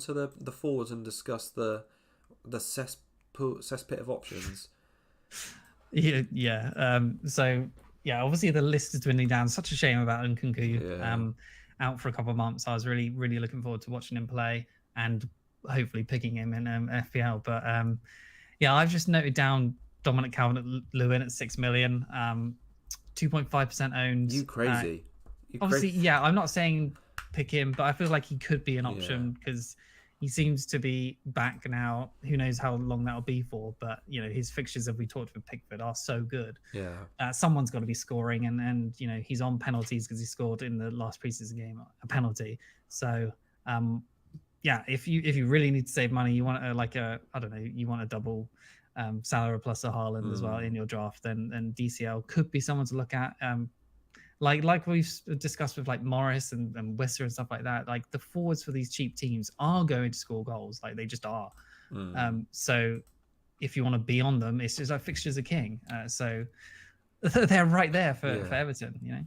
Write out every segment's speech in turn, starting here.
to the forwards and discuss the cesspit of options. Yeah. So yeah, obviously the list is dwindling down. Such a shame about Nkunku. Yeah. Out for a couple of months. I was really, really looking forward to watching him play and hopefully picking him in FPL. But yeah, I've just noted down Dominic Calvert-Lewin at 6 million, 2.5% owned. You crazy? You Obviously, crazy? yeah, I'm not saying pick him, but I feel like he could be an Yeah. option because he seems to be back now. Who knows how long that'll be for? But you know, his fixtures, as we talked with Pickford, are so good. Yeah. Someone's got to be scoring, and you know he's on penalties because he scored in the last preseason game a penalty. So yeah, if you really need to save money, you want I don't know, you want a double Salah plus a Haaland as well in your draft, then DCL could be someone to look at. Like we've discussed with like Morris and Wisser and stuff like that, like the forwards for these cheap teams are going to score goals, like they just are. So if you want to be on them, it's just like fixtures are king. So they're right there for Everton, you know.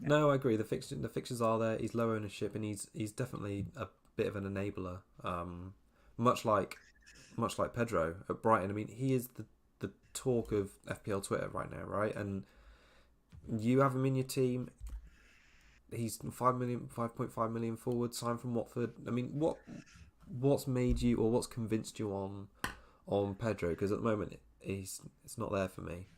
Yeah. No, I agree. The fixtures are there. He's low ownership, and he's definitely a bit of an enabler. Much like Pedro at Brighton. I mean, he is the talk of FPL Twitter right now, right? And you have him in your team. He's 5.5 million forward, signed from Watford. I mean, what's made you, or what's convinced you on Pedro? Because at the moment, it's not there for me.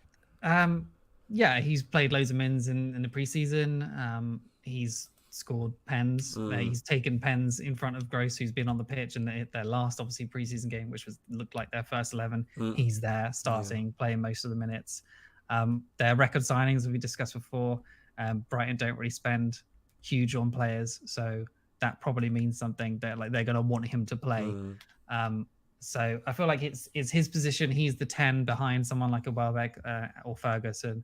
Yeah, he's played loads of mins in the preseason. He's scored pens. He's taken pens in front of Gross, who's been on the pitch in their last, obviously, preseason game, which looked like their first 11. He's there, starting, playing most of the minutes. Their record signings, as we discussed before, Brighton don't really spend huge on players, so that probably means something. That like they're going to want him to play. So I feel like it's his position. He's the 10 behind someone like a Welbeck or Ferguson,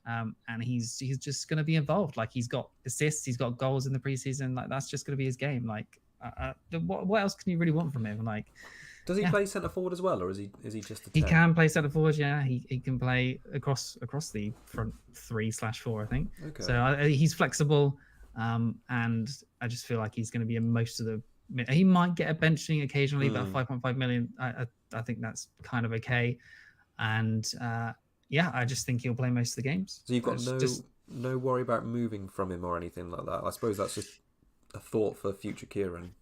and he's just going to be involved. Like he's got assists, he's got goals in the preseason. Like that's just going to be his game. Like what else can you really want from him? Like. Does he play centre forward as well, or is he just a 10? He can play centre forward, yeah. He can play across the front 3/4, I think. Okay. So he's flexible, and I just feel like he's going to be in most of the. He might get a benching occasionally, about 5.5 million. I think that's kind of okay, and yeah, I just think he'll play most of the games. So you've got no worry about moving from him or anything like that. I suppose that's just a thought for future Kieran.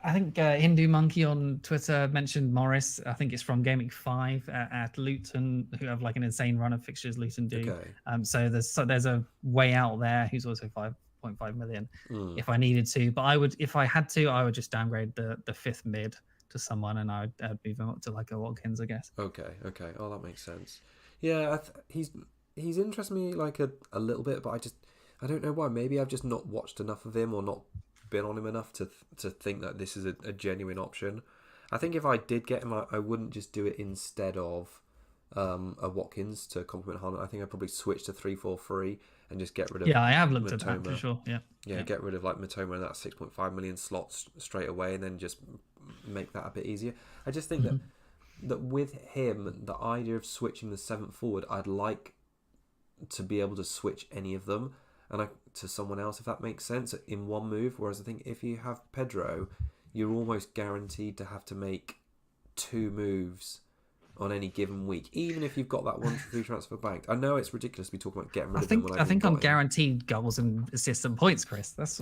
I think Hindu Monkey on Twitter mentioned Morris. I think it's from Game Week 5 at Luton, who have like an insane run of fixtures. Luton do. Okay. So there's a way out there who's also 5.5 million. If I needed to, but if I had to, I would just downgrade the fifth mid to someone, and I'd move him up to like a Watkins, I guess. Okay. Oh, that makes sense. Yeah, he's interested me like a little bit, but I don't know why. Maybe I've just not watched enough of him or not been on him enough to think that this is a genuine option. I think if I did get him, I wouldn't just do it instead of a Watkins to complement Haaland. I think I'd probably switch to 3-4-3 and just get rid of. Yeah, I have looked at that for sure. Yeah, get rid of like Matoma and that 6.5 million slots straight away, and then just make that a bit easier. I just think that with him, the idea of switching the 7th forward, I'd like to be able to switch any of them to someone else, if that makes sense, in one move. Whereas I think if you have Pedro, you're almost guaranteed to have to make 2 moves on any given week, even if you've got that 1-3 transfer banked. I know it's ridiculous to be talking about getting rid of them. I think I'm guaranteed goals and assists and points, Chris. That's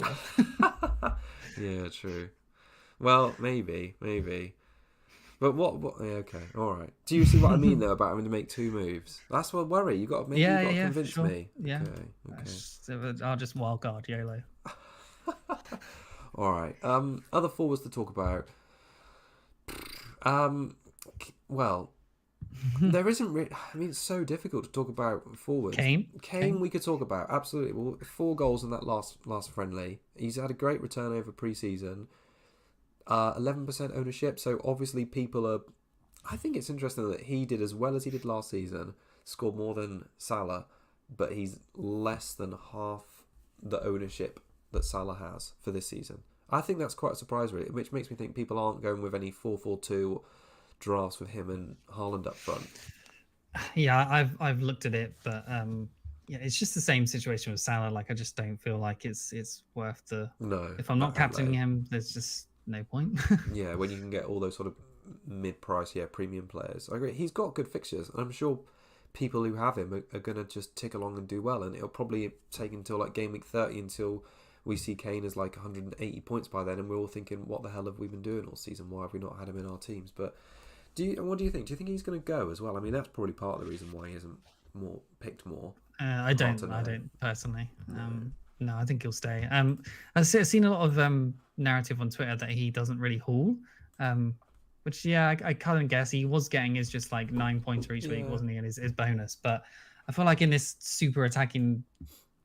yeah, true. Well, maybe. But what? Yeah, okay, all right. Do you see what I mean though about having to make 2 moves? That's what worry. You got to convince me. Yeah. Okay. I'll just wild card YOLO. All right. Other forwards to talk about. Well, there isn't really. I mean, it's so difficult to talk about forwards. Kane, we could talk about absolutely. Well, 4 goals in that last friendly. He's had a great return over pre-season. 11% ownership, so obviously people are. I think it's interesting that he did as well as he did last season, scored more than Salah, but he's less than half the ownership that Salah has for this season. I think that's quite a surprise, really, which makes me think people aren't going with any 4-4-2 drafts with him and Haaland up front. Yeah, I've looked at it, but yeah, it's just the same situation with Salah. Like, I just don't feel like it's worth the. No. If I'm not captaining him, there's just. no point. Yeah, when you can get all those sort of mid-price, premium players. I agree. He's got good fixtures. I'm sure people who have him are going to just tick along and do well, and it'll probably take until like game week 30 until we see Kane as like 180 points by then, and we're all thinking, what the hell have we been doing all season? Why have we not had him in our teams? But what do you think? Do you think he's going to go as well? I mean, that's probably part of the reason why he hasn't picked more. I don't personally. No, I think he'll stay. I've seen a lot of narrative on Twitter that he doesn't really haul, which I kind of guess he was getting is just like 9 points each week, wasn't he? And his bonus. But I feel like in this super attacking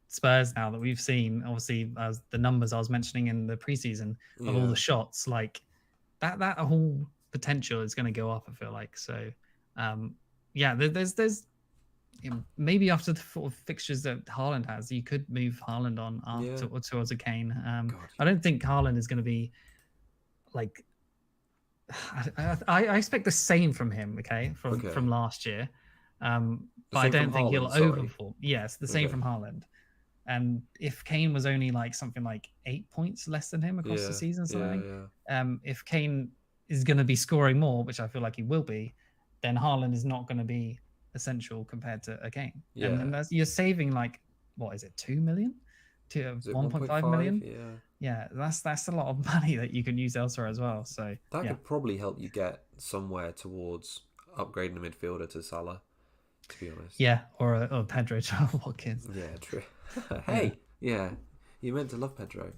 Spurs now that we've seen, obviously as the numbers I was mentioning in the preseason of all the shots, like that whole potential is going to go up. I feel like so. There's maybe after the sort of fixtures that Haaland has, you could move Haaland on towards a Kane. I don't think Haaland is going to be like. I expect the same from him. From last year, but I don't think he'll overperform. Yes, the same from Haaland. And if Kane was only like something like 8 points less than him across the season, if Kane is going to be scoring more, which I feel like he will be, then Haaland is not going to be essential compared to a Kane. And you're saving like, what is it, 2 million to 1.5 million? That's a lot of money that you can use elsewhere as well. So that could probably help you get somewhere towards upgrading the midfielder to Salah, to be honest. Or Pedro to Watkins. True. Hey, you meant to love Pedro.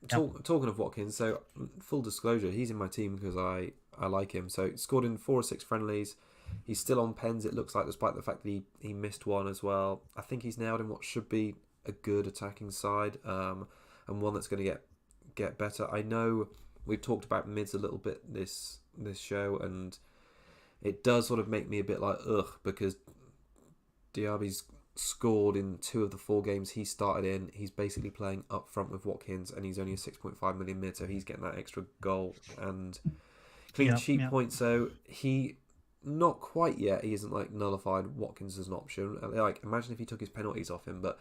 Talking of Watkins, so full disclosure, he's in my team because I like him. So scored in 4 or 6 friendlies. He's still on pens, it looks like, despite the fact that he missed one as well. I think he's nailed in what should be a good attacking side, and one that's going to get better. I know we've talked about mids a little bit this show, and it does sort of make me a bit like ugh, because Diaby's scored in 2 of the 4 games he started in. He's basically playing up front with Watkins, and he's only a 6.5 million mid, so he's getting that extra goal and clean sheet points. So he, not quite yet, he isn't like nullified Watkins as an option. Like, imagine if he took his penalties off him, but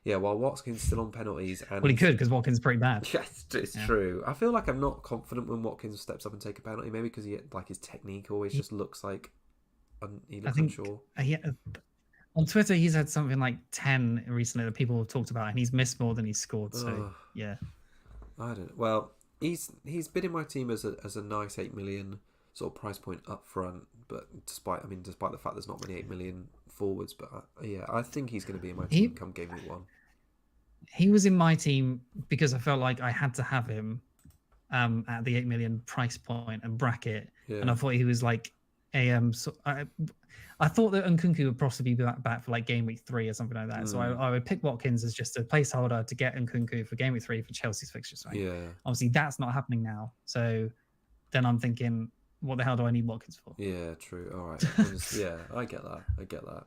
while Watkins still on penalties, and he could, because Watkins is pretty bad. Yes, it's true. I feel like I'm not confident when Watkins steps up and take a penalty, maybe because his technique always just looks like he looks unsure. On Twitter, he's had something like 10 recently that people have talked about, and he's missed more than he's scored. So I don't know. Well, he's been in my team as a nice 8 million sort of price point up front, but despite the fact there's not many 8 million forwards, but I think he's going to be in my team come game week 1. He was in my team because I felt like I had to have him at the 8 million price point and bracket, and I thought he was like I thought that Nkunku would possibly be back for like game week 3 or something like that. So I would pick Watkins as just a placeholder to get Nkunku for game week 3 for Chelsea's fixtures. Right? Obviously, that's not happening now. So then I'm thinking, what the hell do I need Watkins for? Yeah, true. All right. I get that.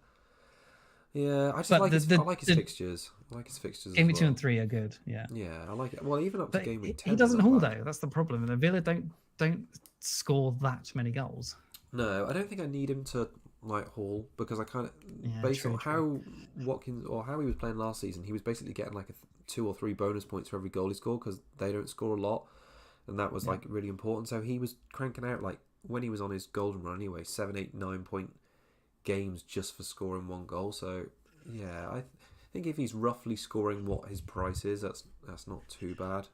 Yeah, I just like his fixtures. I like his fixtures. Game week 2 and 3 are good. Yeah, I like it. Well, even up to game week 10. He doesn't haul though. That's the problem. The Villa don't score that many goals. No, I don't think I need him to like haul, because I kind of based on how Watkins or how he was playing last season, he was basically getting like 2 or 3 bonus points for every goal he scored, because they don't score a lot, and that was like really important. So he was cranking out, like when he was on his golden run anyway, 7, 8, 9 point games just for scoring 1 goal. So I think if he's roughly scoring what his price is, that's not too bad.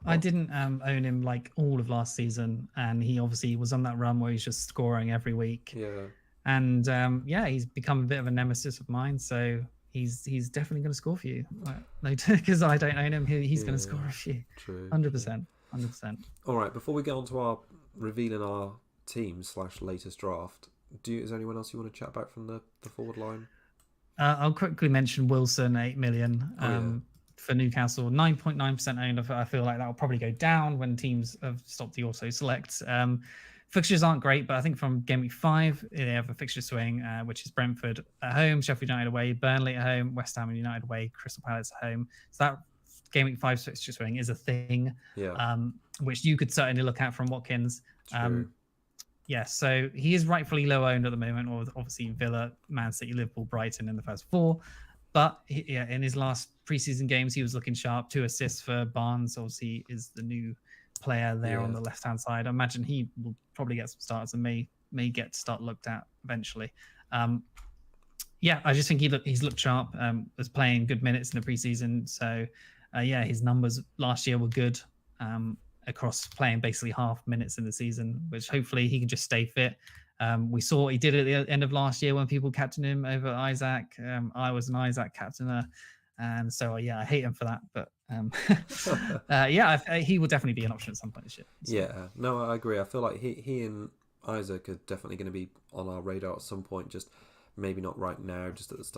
I didn't own him like all of last season, and he obviously was on that run where he's just scoring every week. And he's become a bit of a nemesis of mine. So he's definitely going to score for you. No, because I don't own him. He's going to score a few. True. 100%. All right. Before we get on to our revealing our team / latest draft, is there anyone else you want to chat about from the forward line? I'll quickly mention Wilson, 8 million. For Newcastle, 9.9% owned. I feel like that will probably go down when teams have stopped the auto select. Fixtures aren't great, but I think from game week 5, they have a fixture swing, which is Brentford at home, Sheffield United away, Burnley at home, West Ham United away, Crystal Palace at home. So that game week 5 fixture swing is a thing, which you could certainly look at from Watkins. So he is rightfully low owned at the moment, or obviously Villa, Man City, Liverpool, Brighton in the first 4. But in his last preseason games, he was looking sharp. 2 assists for Barnes, obviously, is the new player there on the left hand side. I imagine he will probably get some starts and may get to start looked at eventually. I just think he's looked sharp. Was playing good minutes in the preseason, so his numbers last year were good across playing basically half minutes in the season, which hopefully he can just stay fit. We saw what he did at the end of last year when people captained him over Isaac. I was an Isaac captainer, and so I hate him for that. But he will definitely be an option at some point this year. So. Yeah, no, I agree. I feel like he and Isaac are definitely going to be on our radar at some point. Just maybe not right now, just at the start